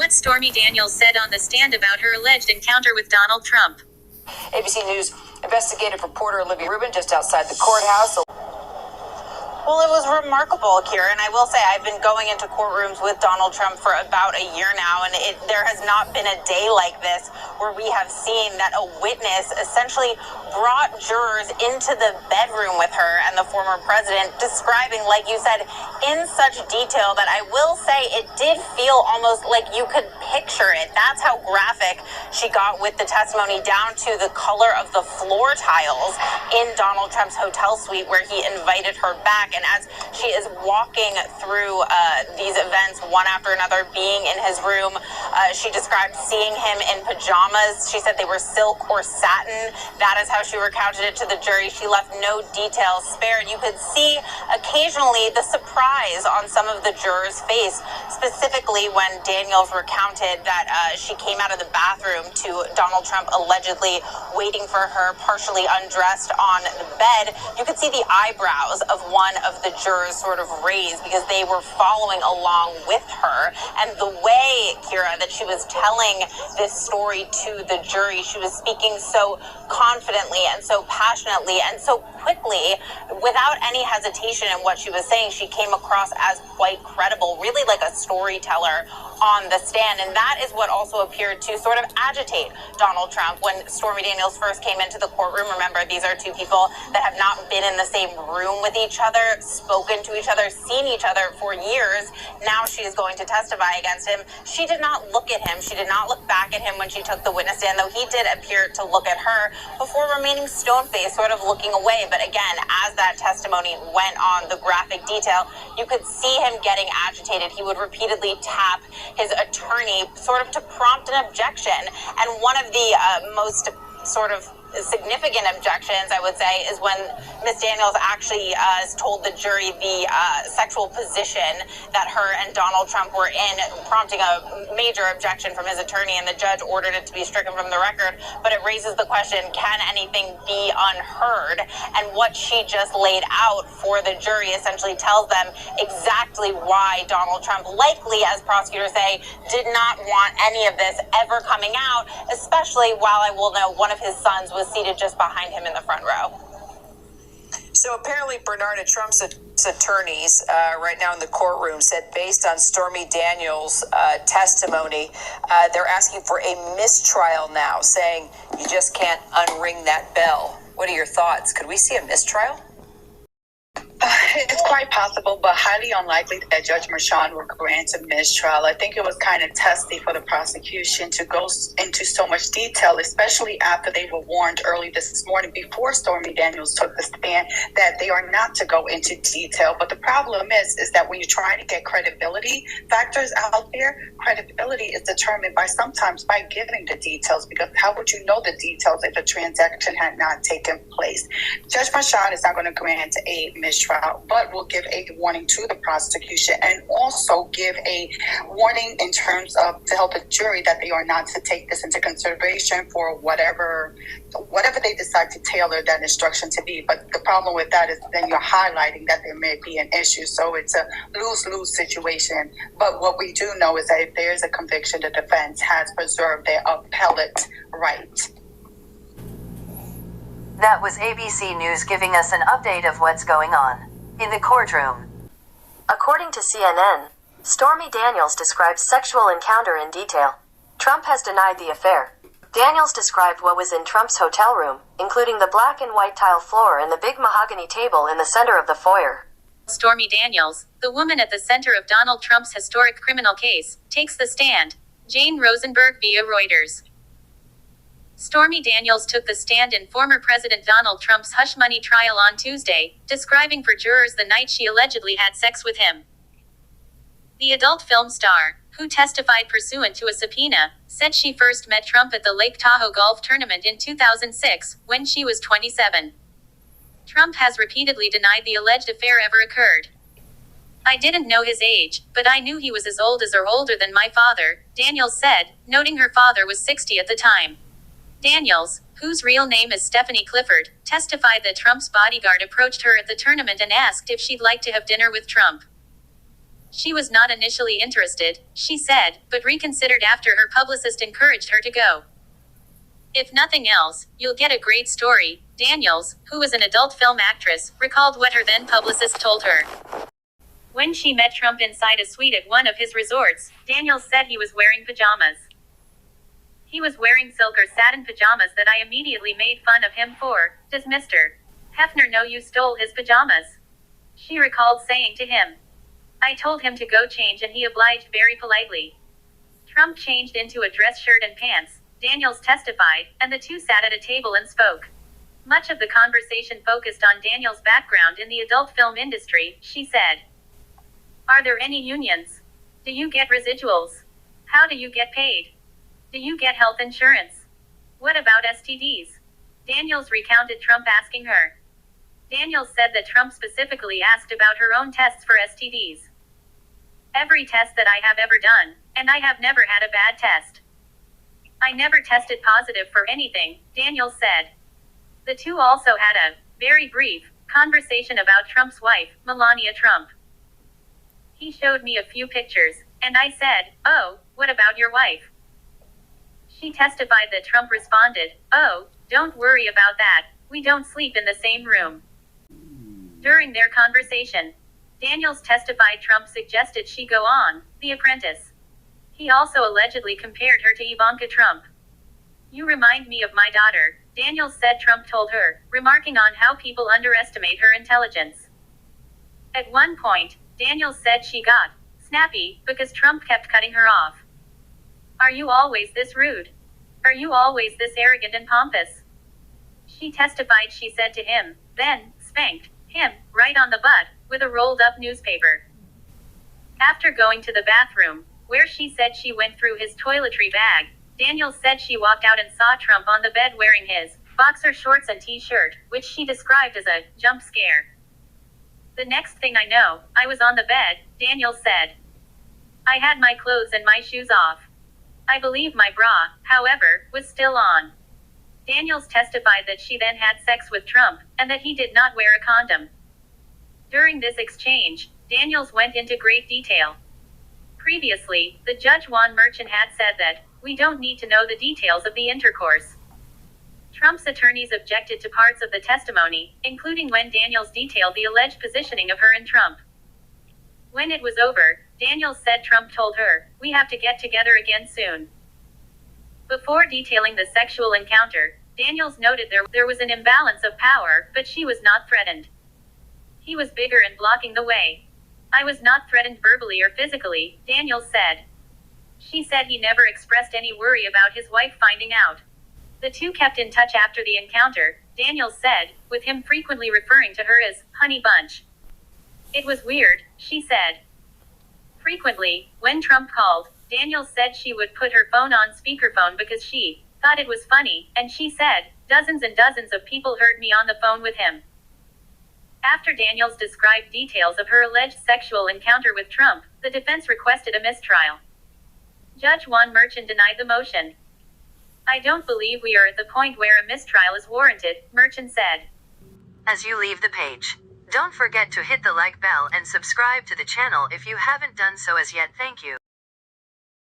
what Stormy Daniels said on the stand about her alleged encounter with Donald Trump. ABC News investigative reporter Olivia Rubin just outside the courthouse. Well, it was remarkable, Kira, and I will say I've been going into courtrooms with Donald Trump for about a year now, and there has not been a day like this where we have seen that a witness essentially brought jurors into the bedroom with her and the former president, describing, like you said, in such detail that I will say it did feel almost like you could picture it. That's how graphic she got with the testimony, down to the color of the floor tiles in Donald Trump's hotel suite where he invited her back. And as she is walking through these events one after another, being in his room, she described seeing him in pajamas. She said they were silk or satin. That is how she recounted it to the jury. She left no details spared. You could see occasionally the surprise on some of the jurors' face, specifically when Daniels recounted that she came out of the bathroom to Donald Trump allegedly waiting for her, partially undressed on the bed. You could see the eyebrows of one of the jurors sort of raised because they were following along with her. And the way, Kira, that she was telling this story to the jury, she was speaking so confidently and so passionately and so quickly, without any hesitation in what she was saying. She came across as quite credible, really like a storyteller on the stand. And that is what also appeared to sort of agitate Donald Trump when Stormy Daniels first came into the courtroom. Remember, these are two people that have not been in the same room with each other, spoken to each other, seen each other for years. Now she is going to testify against him. She did not look at him. She did not look back at him when she took the witness stand, though he did appear to look at her before remaining stone-faced, sort of looking away. But again, as that testimony went on, the graphic detail, you could see him getting agitated. He would repeatedly tap his attorney, sort of to prompt an objection. And one of the most sort of significant objections, I would say, is when Ms. Daniels actually told the jury the sexual position that her and Donald Trump were in, prompting a major objection from his attorney, and the judge ordered it to be stricken from the record. But it raises the question, can anything be unheard? And what she just laid out for the jury essentially tells them exactly why Donald Trump, likely, as prosecutors say, did not want any of this ever coming out, especially while I will know one of his sons was seated just behind him in the front row. So apparently Bernard and Trump's attorneys right now in the courtroom said, based on Stormy Daniels' testimony, they're asking for a mistrial now, saying you just can't unring that bell. What are your thoughts? Could we see a mistrial? It's quite possible, but highly unlikely that Judge Merchan will grant a mistrial. I think it was kind of testy for the prosecution to go into so much detail, especially after they were warned early this morning before Stormy Daniels took the stand that they are not to go into detail. But the problem is that when you're trying to get credibility factors out there, credibility is determined sometimes by giving the details, because how would you know the details if a transaction had not taken place? Judge Merchan is not going to grant a mistrial, but will give a warning to the prosecution and also give a warning in terms of to help the jury that they are not to take this into consideration for whatever they decide to tailor that instruction to be. But the problem with that is then you're highlighting that there may be an issue. So it's a lose-lose situation. But what we do know is that if there is a conviction, the defense has preserved their appellate right. That was ABC News giving us an update of what's going on in the courtroom. According to CNN, Stormy Daniels described sexual encounter in detail. Trump has denied the affair. Daniels described what was in Trump's hotel room, including the black and white tile floor and the big mahogany table in the center of the foyer. Stormy Daniels, the woman at the center of Donald Trump's historic criminal case, takes the stand. Jane Rosenberg via Reuters. Stormy Daniels took the stand in former President Donald Trump's hush money trial on Tuesday, describing for jurors the night she allegedly had sex with him. The adult film star, who testified pursuant to a subpoena, said she first met Trump at the Lake Tahoe golf tournament in 2006, when she was 27. Trump has repeatedly denied the alleged affair ever occurred. I didn't know his age, but I knew he was as old as or older than my father, Daniels said, noting her father was 60 at the time. Daniels, whose real name is Stephanie Clifford, testified that Trump's bodyguard approached her at the tournament and asked if she'd like to have dinner with Trump. She was not initially interested, she said, but reconsidered after her publicist encouraged her to go. If nothing else, you'll get a great story, Daniels, who was an adult film actress, recalled what her then publicist told her. When she met Trump inside a suite at one of his resorts, Daniels said he was wearing pajamas. He was wearing silk or satin pajamas that I immediately made fun of him for. Does Mr. Hefner know you stole his pajamas? She recalled saying to him. I told him to go change and he obliged very politely. Trump changed into a dress shirt and pants, Daniels testified, and the two sat at a table and spoke. Much of the conversation focused on Daniels' background in the adult film industry, she said. Are there any unions? Do you get residuals? How do you get paid? Do you get health insurance? What about STDs? Daniels recounted Trump asking her. Daniels said that Trump specifically asked about her own tests for STDs. Every test that I have ever done, and I have never had a bad test. I never tested positive for anything, Daniels said. The two also had a very brief conversation about Trump's wife, Melania Trump. He showed me a few pictures, and I said, oh, what about your wife? She testified that Trump responded, oh, don't worry about that, we don't sleep in the same room. During their conversation, Daniels testified Trump suggested she go on The Apprentice. He also allegedly compared her to Ivanka Trump. You remind me of my daughter, Daniels said Trump told her, remarking on how people underestimate her intelligence. At one point, Daniels said she got snappy because Trump kept cutting her off. Are you always this rude? Are you always this arrogant and pompous? She testified she said to him, then spanked him right on the butt with a rolled up newspaper. After going to the bathroom, where she said she went through his toiletry bag, Daniels said she walked out and saw Trump on the bed wearing his boxer shorts and t-shirt, which she described as a jump scare. The next thing I know, I was on the bed, Daniels said. I had my clothes and my shoes off. I believe my bra, however, was still on. Daniels testified that she then had sex with Trump, and that he did not wear a condom. During this exchange, Daniels went into great detail. Previously, the judge Juan Merchan had said that, we don't need to know the details of the intercourse. Trump's attorneys objected to parts of the testimony, including when Daniels detailed the alleged positioning of her and Trump. When it was over, Daniels said Trump told her, we have to get together again soon. Before detailing the sexual encounter, Daniels noted there was an imbalance of power, but she was not threatened. He was bigger and blocking the way. I was not threatened verbally or physically, Daniels said. She said he never expressed any worry about his wife finding out. The two kept in touch after the encounter, Daniels said, with him frequently referring to her as Honey Bunch. It was weird, she said. Frequently, when Trump called, Daniels said she would put her phone on speakerphone because she thought it was funny, and she said, dozens and dozens of people heard me on the phone with him. After Daniels described details of her alleged sexual encounter with Trump, the defense requested a mistrial. Judge Juan Merchan denied the motion. I don't believe we are at the point where a mistrial is warranted, Merchan said. As you leave the page, don't forget to hit the like bell and subscribe to the channel if you haven't done so as yet. Thank you.